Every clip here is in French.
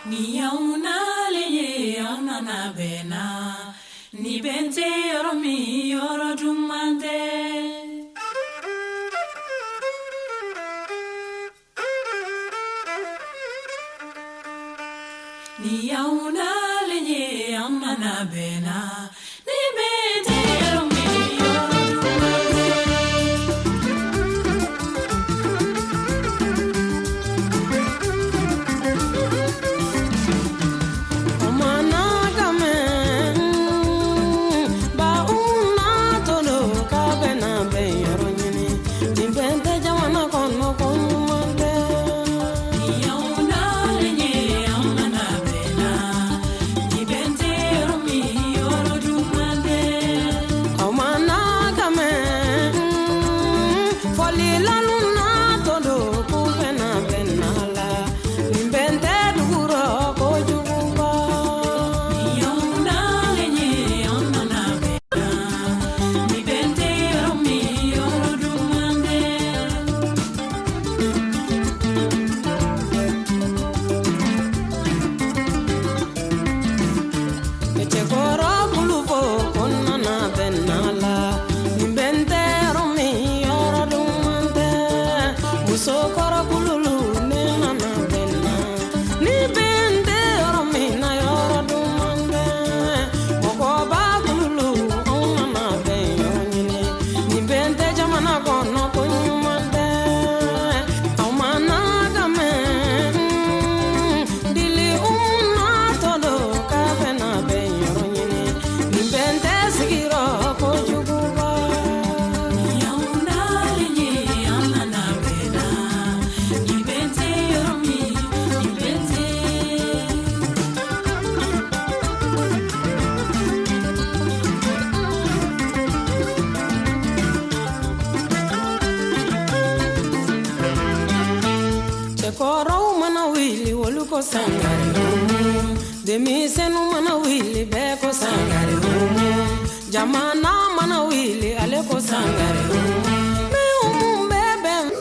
Ni yauna leye yauna bena ni bente yoromi yoro dumande. Ni yauna leye yauna bena ni bente yoromi yoro dumande.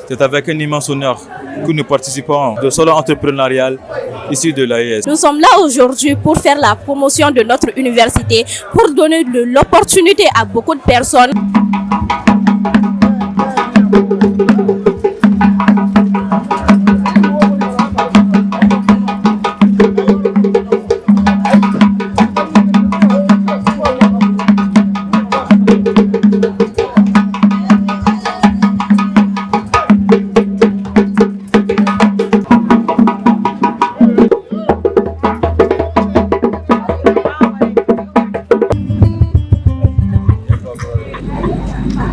C'est avec un immense honneur que nous participons au salon entrepreneurial ici de l'AES. Nous sommes là aujourd'hui pour faire la promotion de notre université, pour donner de l'opportunité à beaucoup de personnes.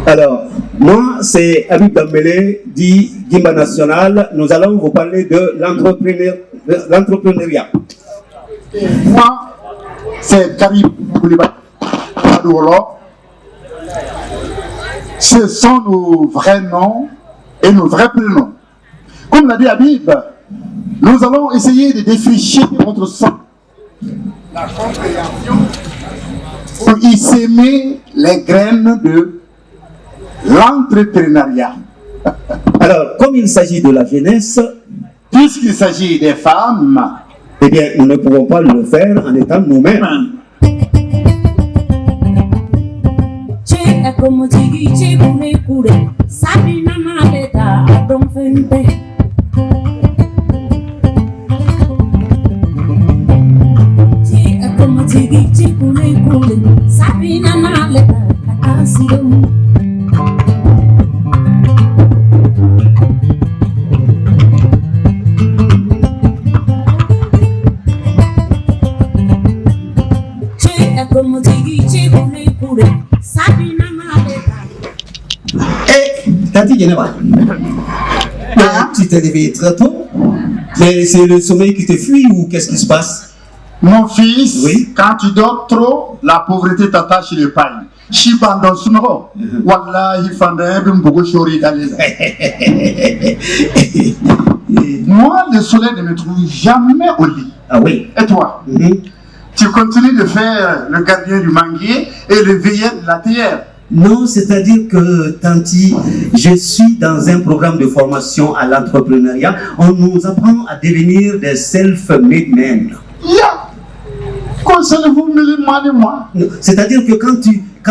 Alors, moi, c'est Habib Dambélé, dit Gimba National. Nous allons vous parler de l'entrepreneuriat. Moi, c'est Karim Koulibaly. Ce sont nos vrais noms et nos vrais prénoms. Comme l'a dit Habib, nous allons essayer de défricher votre sang, la compréhension, pour y s'aimer les graines de l'entrepreneuriat. Alors, comme il s'agit de la jeunesse, puisqu'il s'agit des femmes, eh bien, nous ne pouvons pas le faire en étant nous-mêmes. Tu t'es réveillé très tôt, mais c'est le sommeil qui te fuit ou qu'est-ce qui se passe? Mon fils, oui? Quand tu dors trop, la pauvreté t'attache le pain. Moi, le soleil ne me trouve jamais au lit. Ah oui? Et toi? Tu continues de faire le gardien du manguier et le veilleur de la théière. Non, c'est-à-dire que, Tanti, je suis dans un programme de formation à l'entrepreneuriat. On nous apprend à devenir des self-made men. Conseillez-vous de moi? C'est-à-dire que quand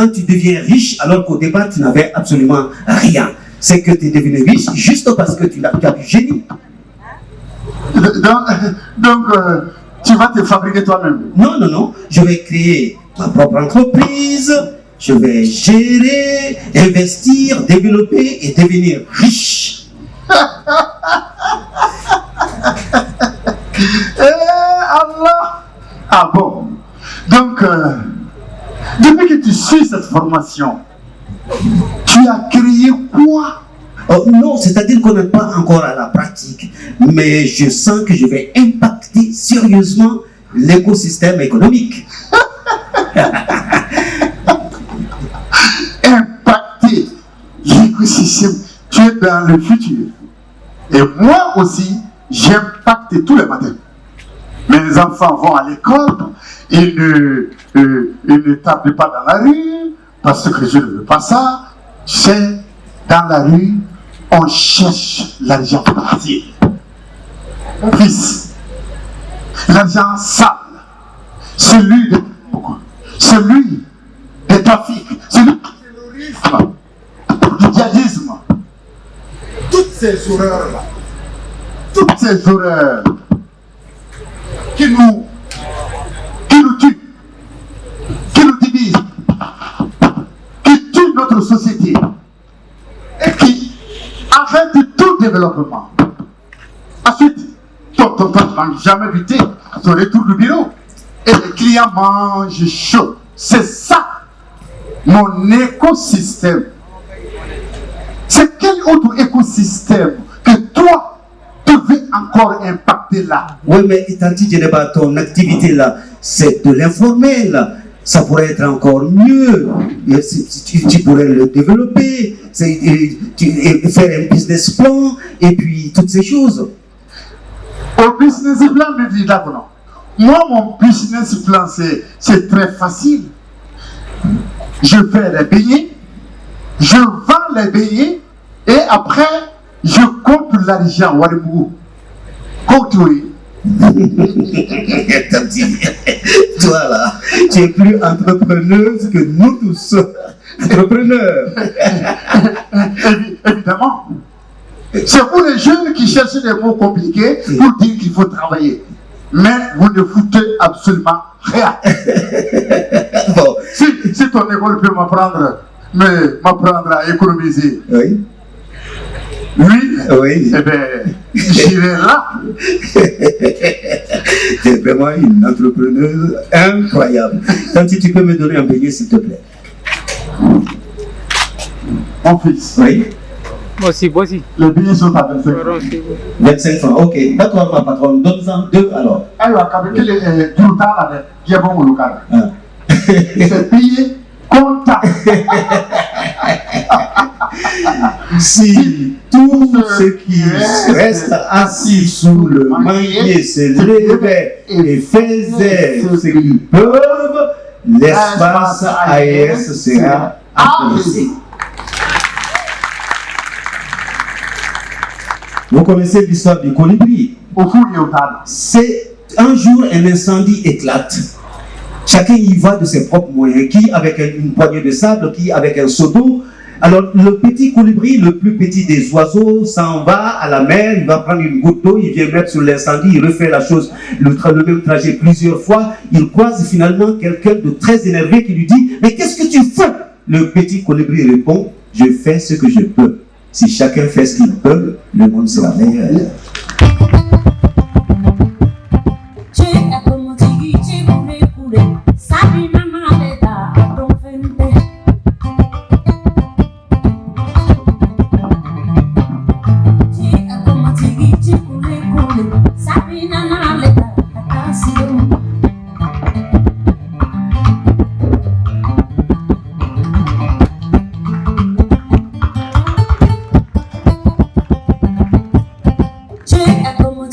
tu deviens riche, alors qu'au départ, tu n'avais absolument rien, c'est que tu es devenu riche juste parce que tu as du génie. Donc, tu vas te fabriquer toi-même? Non. Je vais créer ma propre entreprise. Je vais gérer, investir, développer et devenir riche. Allah! Ah bon? Donc, depuis que tu suis cette formation, tu as créé quoi? Oh, non, c'est-à-dire qu'on n'est pas encore à la pratique, mais je sens que je vais impacter sérieusement l'écosystème économique. Impacter l'écosystème, tu es dans le futur. Et moi aussi, j'impacte tous les matins. Mes enfants vont à l'école, ils ne tapent pas dans la rue, parce que je ne veux pas ça. C'est dans la rue, on cherche l'argent facile. Mon fils, l'argent sale, celui des trafics, celui du terrorisme, du djihadisme. Toutes ces horreurs-là, qui nous tuent, qui nous divisent, qui tuent notre société et qui arrêtent tout développement. Ensuite, ton ne mange jamais du thé, tu retournes du bureau et les clients mangent chaud. C'est ça, mon écosystème. C'est quel autre écosystème que toi, tu veux encore impacter là? Oui, mais Tanti Djeneba, ton activité là, c'est de l'informel. Ça pourrait être encore mieux. Tu pourrais le développer, faire un business plan et puis toutes ces choses. Au business plan, me dit d'accord. Moi, mon business plan, c'est très facile. Je fais les beignets, je vends les beignets et après, je compte l'argent. Compte, oui. Toi là, tu es plus entrepreneuse que nous tous. Entrepreneurs. Évidemment. C'est pour les jeunes qui cherchent des mots compliqués pour dire qu'il faut travailler. Mais vous ne foutez absolument rien. Bon. Si ton école peut m'apprendre à économiser. Oui. Oui. Eh bien, j'irai là. Tu es vraiment une entrepreneuse incroyable. Tanti, tu peux me donner un beignet, s'il te plaît? Mon fils. Oui. Voici. Les billets sont à 25 francs. 25 francs, ok. D'accord, ma patronne. Donne-en deux alors. Alors, avec le total avec qui est bon au local. C'est payé comptable. Si tous ceux qui restent assis sous le manguier se levaient et faisaient ce qu'ils peuvent, l'espace AES sera apaisé. Vous connaissez l'histoire du colibri. C'est un jour un incendie éclate. Chacun y va de ses propres moyens. Qui avec une poignée de sable, qui avec un seau d'eau. Alors le petit colibri, le plus petit des oiseaux, s'en va à la mer, il va prendre une goutte d'eau, il vient mettre sur l'incendie, il refait la chose, le même trajet plusieurs fois. Il croise finalement quelqu'un de très énervé qui lui dit « Mais qu'est-ce que tu fais ?» Le petit colibri répond « Je fais ce que je peux. Si chacun fait ce qu'il peut, le monde sera meilleur. » Como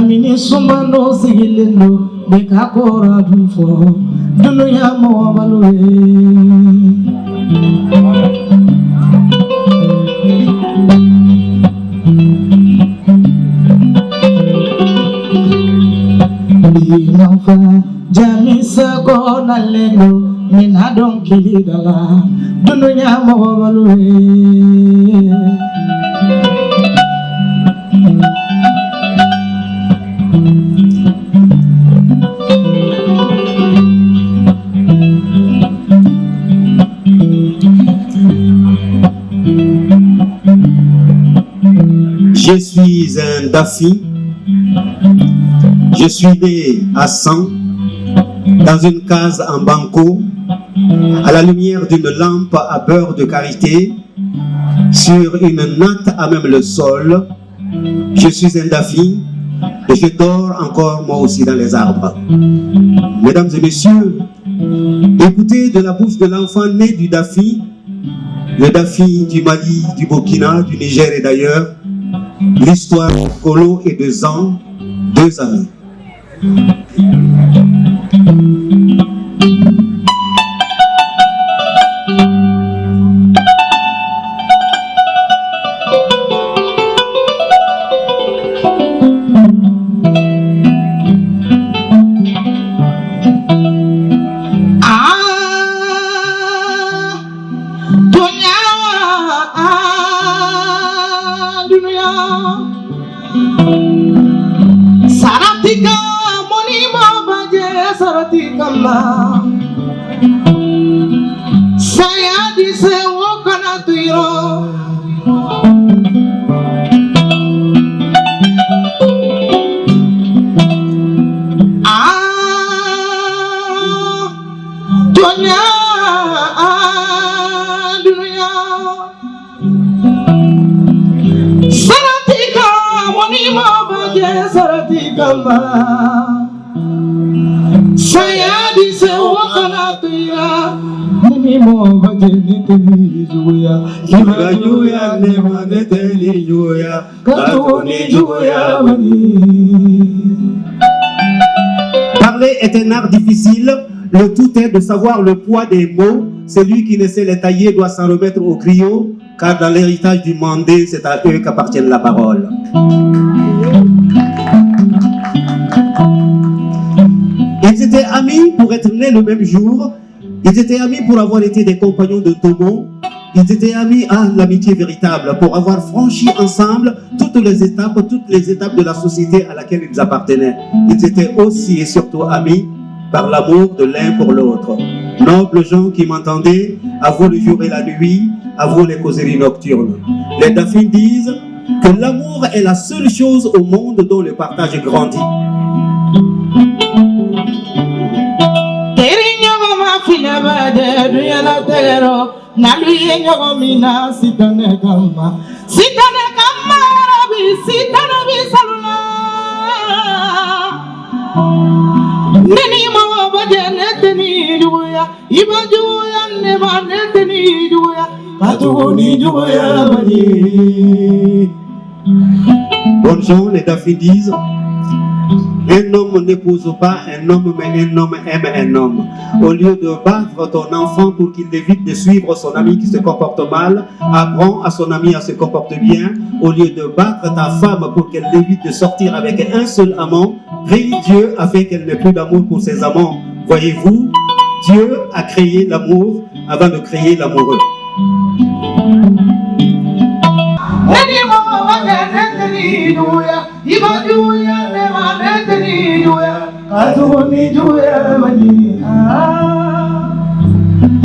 Amini sumano sigilendo bekakora dufo dunuya mo balwe. Inafa jamisa ko nalendo minadon kilidala dunuya mo balwe. Je suis un Dafi. Je suis né à 100, dans une case en banco, à la lumière d'une lampe à beurre de karité, sur une natte à même le sol. Je suis un Dafi et je dors encore moi aussi dans les arbres. Mesdames et messieurs, écoutez de la bouche de l'enfant né du Dafi, le Dafi du Mali, du Burkina, du Niger et d'ailleurs, l'histoire de Kolo et de Zan, deux amis. Saratika moni babaje saratika ma saya di sewo kana tuiro dunia dunia saratika moni babaje saratika ma saya di sewa kana tuira mimi mo baje neteni juya juya ne ma neteni juya katuni juya mani. Parler est un art difficile. Le tout est de savoir le poids des mots. Celui qui ne sait les tailler doit s'en remettre au griot, car dans l'héritage du Mandé, c'est à eux qu'appartient la parole. Ils étaient amis pour être nés le même jour. Ils étaient amis pour avoir été des compagnons de Togo. Ils étaient amis à l'amitié véritable, pour avoir franchi ensemble toutes les étapes de la société à laquelle ils appartenaient. Ils étaient aussi et surtout amis par l'amour de l'un pour l'autre. Nobles gens qui m'entendez, à vous le jour et la nuit, à vous les causeries nocturnes. Les Dafis disent que l'amour est la seule chose au monde dont le partage grandit. Bonnes gens, les Dafis disent, un homme n'épouse pas un homme, mais un homme aime un homme. Au lieu de battre ton enfant pour qu'il évite de suivre son ami qui se comporte mal, apprends à son ami à se comporter bien. Au lieu de battre ta femme pour qu'elle évite de sortir avec un seul amant, prie Dieu afin qu'elle n'ait plus d'amour pour ses amants. Voyez-vous, Dieu a créé l'amour avant de créer l'amoureux.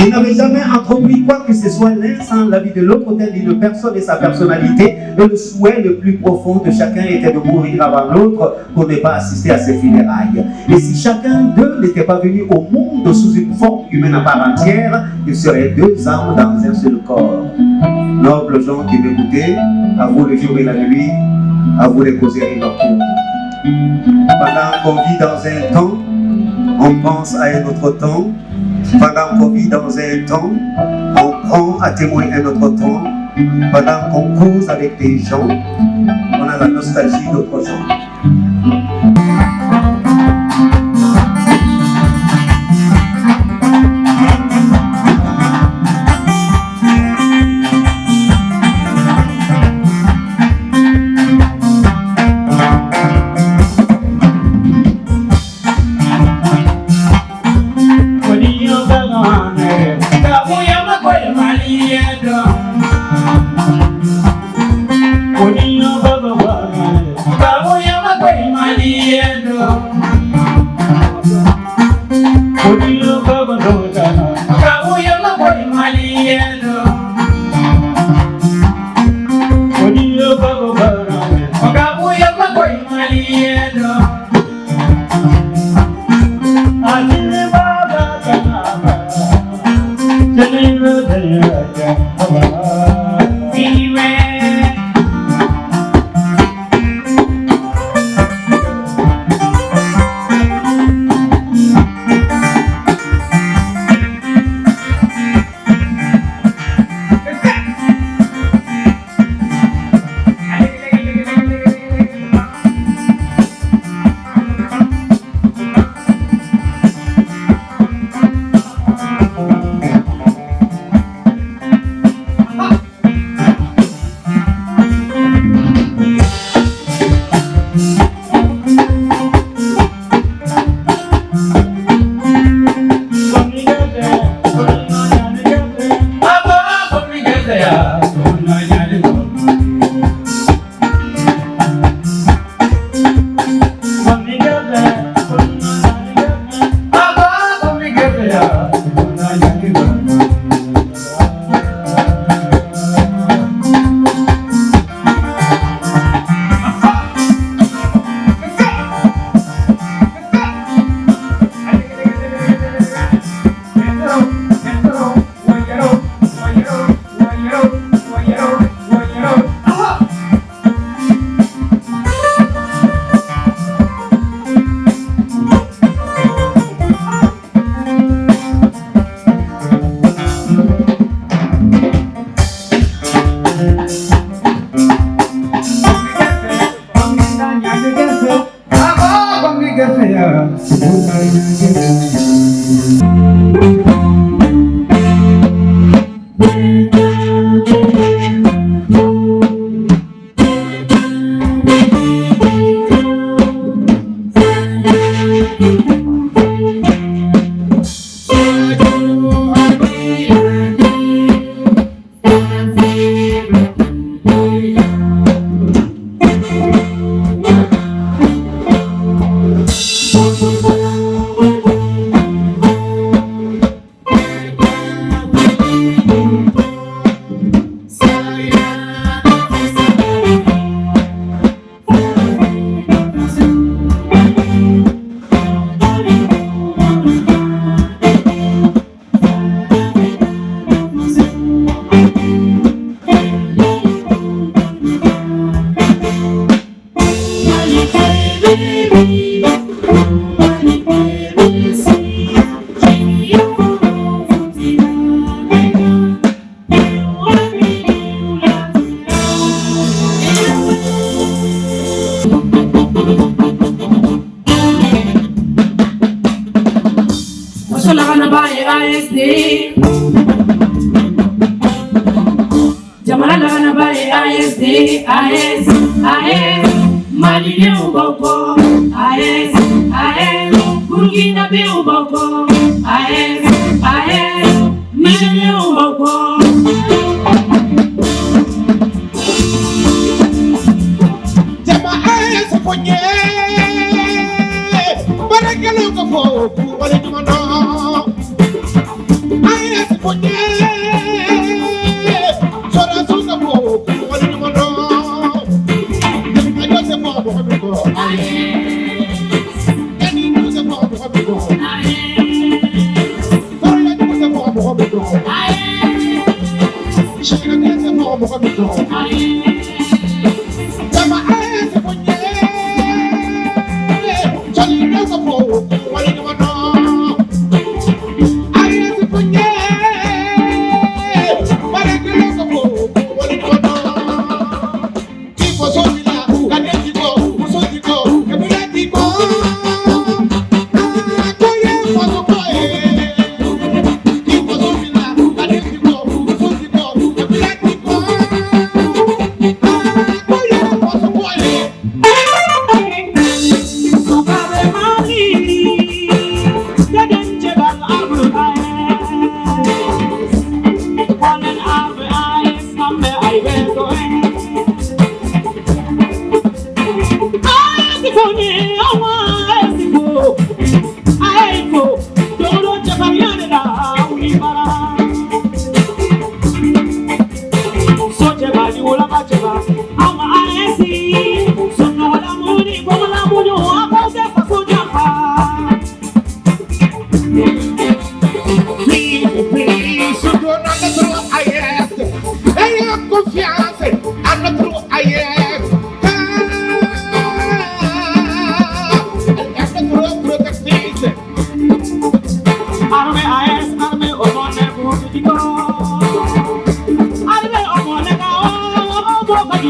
Il n'avait jamais entrepris quoi que ce soit l'un sans l'avis de l'autre, tel d'une personne et sa personnalité. Et le souhait le plus profond de chacun était de mourir avant l'autre pour ne pas assister à ses funérailles. Et si chacun d'eux n'était pas venu au monde sous une forme humaine à part entière, ils seraient deux âmes dans un seul corps. Nobles gens qui m'écoutez, à vous le jour et la nuit, à vous les causeries nocturnes. Pendant qu'on vit dans un temps, on pense à un autre temps. Pendant qu'on vit dans un temps, on prend à témoin un autre temps. Pendant qu'on cause avec des gens, on a la nostalgie d'autres gens. confiance à notre ailleurs. Elle est notre protectrice. Armée AS, armée au monde pour du armée au monde pour du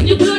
You